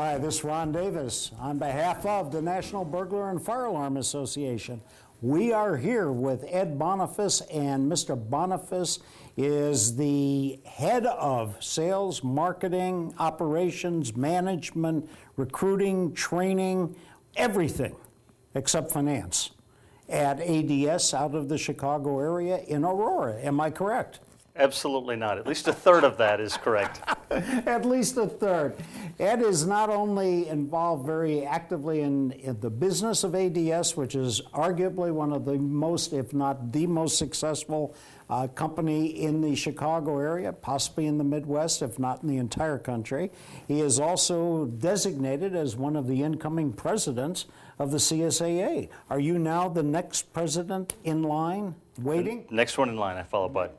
Hi, this is Ron Davis. On behalf of the National Burglar and Fire Alarm Association, we are here with Ed Bonifas, and Mr. Bonifas is the head of sales, marketing, operations, management, recruiting, training, everything except finance at ADS out of the Chicago area in Aurora. Am I correct? Absolutely not. At least a third of that is correct. At least a third. Ed is not only involved very actively in the business of ADS, which is arguably one of the most, if not the most successful company in the Chicago area, possibly in the Midwest, if not in the entire country. He is also designated as one of the incoming presidents of the CSAA. Are you now the next president in line, waiting? The next one in line, I follow Bud.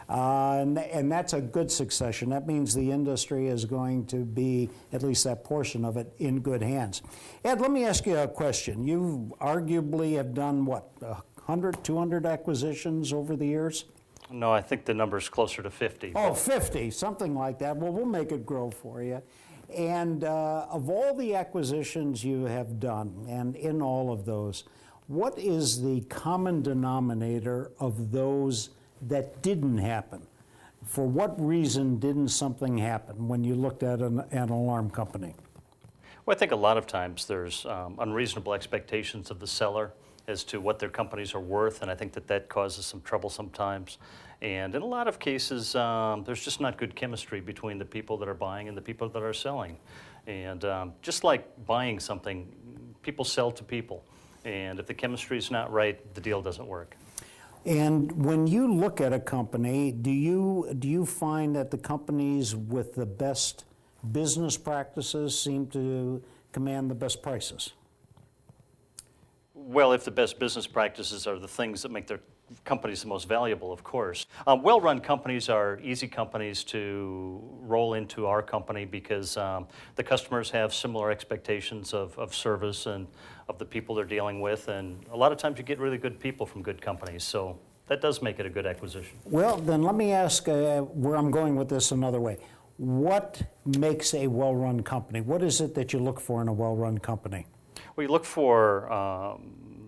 And that's a good succession. That means the industry is going to be, at least that portion of it, in good hands. Ed, let me ask you a question. You arguably have done, what, 100, 200 acquisitions over the years? No, I think the number is closer to 50. Oh, 50, something like that. Well, we'll make it grow for you. And of all the acquisitions you have done, and in all of those, what is the common denominator of those that didn't happen? For what reason didn't something happen when you looked at an alarm company? Well, I think a lot of times there's unreasonable expectations of the seller as to what their companies are worth, and I think that causes some trouble sometimes. And in a lot of cases, there's just not good chemistry between the people that are buying and the people that are selling. And just like buying something, people sell to people. And if the chemistry is not right, the deal doesn't work. And when you look at a company, do you find that the companies with the best business practices seem to command the best prices? Well, if the best business practices are the things that make their companies the most valuable, of course. Well-run companies are easy companies to roll into our company because the customers have similar expectations of service and of the people they're dealing with, and a lot of times you get really good people from good companies, so that does make it a good acquisition. Well, then let me ask where I'm going with this another way. What makes a well-run company? What is it that you look for in a well-run company? Well, you look for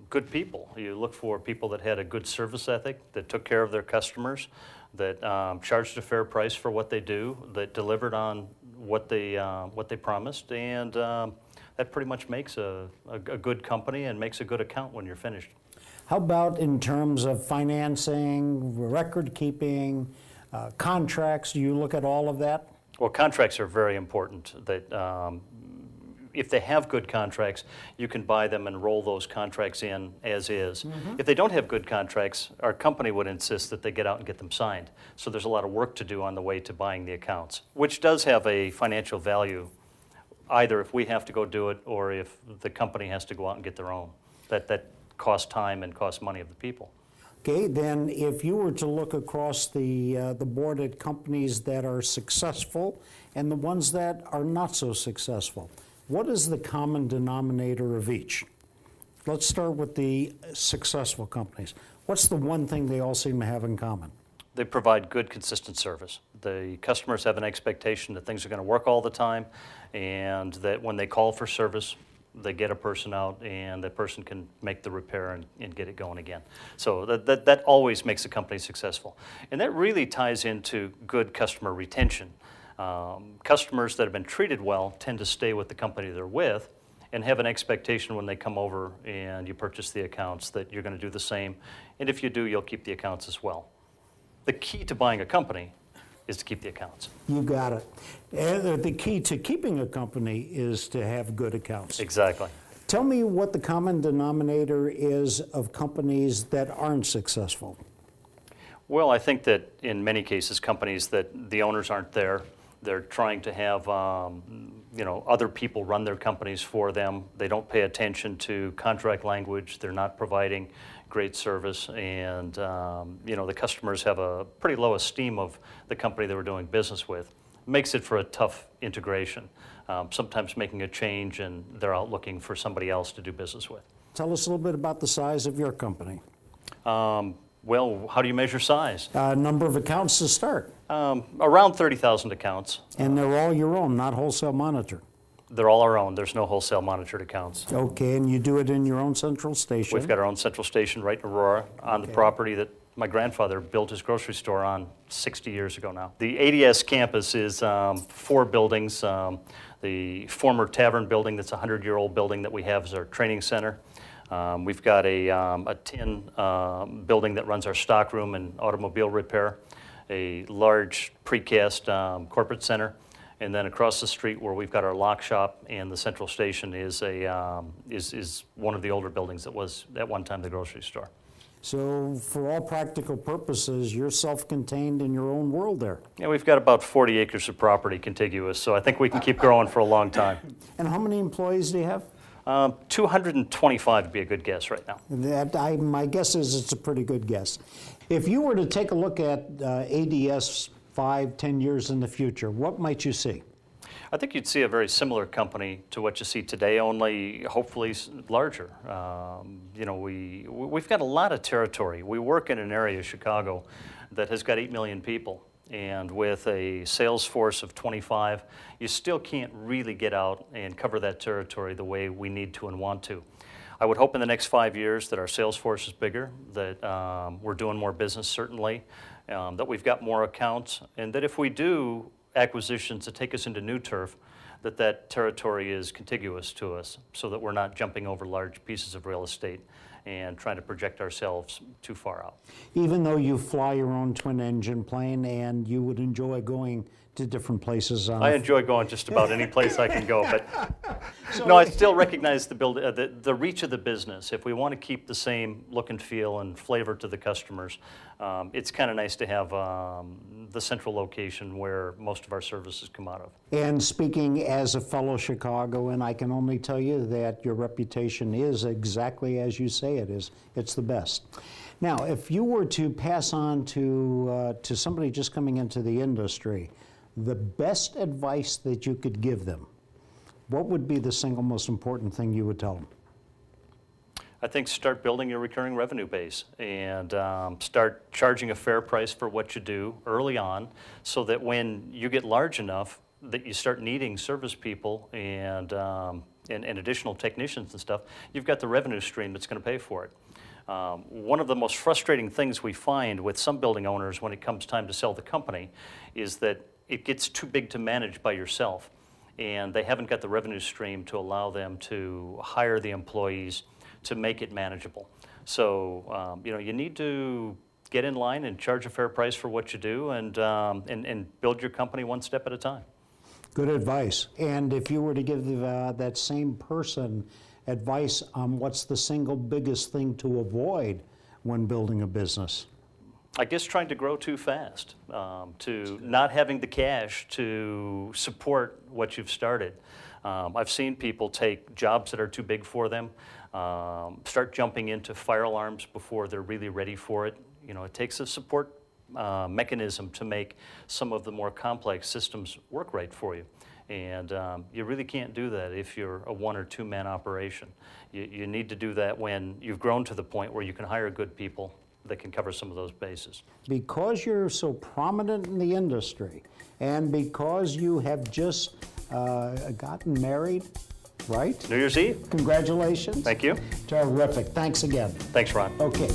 good people. You look for people that had a good service ethic, that took care of their customers, that charged a fair price for what they do, that delivered on what they promised, and that pretty much makes a good company and makes a good account when you're finished. How about in terms of financing, record keeping, contracts? Do you look at all of that? Well, contracts are very important. That if they have good contracts, you can buy them and roll those contracts in as is. Mm-hmm. If they don't have good contracts, our company would insist that they get out and get them signed. So there's a lot of work to do on the way to buying the accounts, which does have a financial value, either if we have to go do it or if the company has to go out and get their own. That costs time and costs money of the people. Okay, then if you were to look across the board at companies that are successful and the ones that are not so successful, what is the common denominator of each? Let's start with the successful companies. What's the one thing they all seem to have in common? They provide good, consistent service. The customers have an expectation that things are going to work all the time, and that when they call for service, they get a person out and that person can make the repair and get it going again. So that always makes a company successful. And that really ties into good customer retention. Customers that have been treated well tend to stay with the company they're with and have an expectation when they come over and you purchase the accounts that you're going to do the same. And if you do, you'll keep the accounts as well. The key to buying a company is to keep the accounts. You got it. And the key to keeping a company is to have good accounts. Exactly. Tell me what the common denominator is of companies that aren't successful. Well, I think that in many cases, companies that the owners aren't there, they're trying to have other people run their companies for them. They don't pay attention to contract language. They're not providing great service, and the customers have a pretty low esteem of the company they were doing business with. Makes it for a tough integration. Sometimes making a change and they're out looking for somebody else to do business with. Tell us a little bit about the size of your company. Well, how do you measure size? Number of accounts to start. Around 30,000 accounts. And they're all your own, not wholesale monitored. They're all our own. There's no wholesale monitored accounts. Okay, and you do it in your own central station? We've got our own central station right in Aurora on the property that my grandfather built his grocery store on 60 years ago now. The ADS campus is 4 buildings. The former tavern building, that's a 100-year-old building that we have as our training center. We've got a tin building that runs our stock room and automobile repair, a large precast corporate center, and then across the street where we've got our lock shop and the central station is one of the older buildings that was at one time the grocery store. So for all practical purposes, you're self-contained in your own world there. Yeah, we've got about 40 acres of property contiguous, so I think we can keep growing for a long time. And how many employees do you have? 225 would be a good guess right now. My guess is it's a pretty good guess. If you were to take a look at ADS 5-10 years in the future, what might you see? I think you'd see a very similar company to what you see today, only hopefully larger. You know, we've got a lot of territory. We work in an area of Chicago that has got 8 million people. And with a sales force of 25, you still can't really get out and cover that territory the way we need to and want to. I would hope in the next 5 years that our sales force is bigger, that we're doing more business certainly, that we've got more accounts, and that if we do acquisitions that take us into new turf, that territory is contiguous to us so that we're not jumping over large pieces of real estate and trying to project ourselves too far out. Even though you fly your own twin-engine plane and you would enjoy going to different places? I enjoy going just about any place I can go, but no, I still recognize the reach of the business. If we want to keep the same look and feel and flavor to the customers, it's kind of nice to have the central location where most of our services come out of. And speaking as a fellow Chicagoan, I can only tell you that your reputation is exactly as you say it is. It's the best. Now, if you were to pass on to somebody just coming into the industry, the best advice that you could give them, what would be the single most important thing you would tell them? I think start building your recurring revenue base and start charging a fair price for what you do early on so that when you get large enough that you start needing service people and additional technicians and stuff, you've got the revenue stream that's going to pay for it. One of the most frustrating things we find with some building owners when it comes time to sell the company is that it gets too big to manage by yourself, and they haven't got the revenue stream to allow them to hire the employees to make it manageable. So you know, you need to get in line and charge a fair price for what you do and build your company one step at a time. Good advice. And if you were to give that same person advice on what's the single biggest thing to avoid when building a business? I guess trying to grow too fast, to not having the cash to support what you've started. I've seen people take jobs that are too big for them, start jumping into fire alarms before they're really ready for it. You know, it takes a support mechanism to make some of the more complex systems work right for you. And you really can't do that if you're a 1- or 2-man operation. You need to do that when you've grown to the point where you can hire good people that can cover some of those bases. Because you're so prominent in the industry and because you have just gotten married, right? New Year's Eve. Congratulations. Thank you. Terrific. Thanks again. Thanks, Ron. Okay.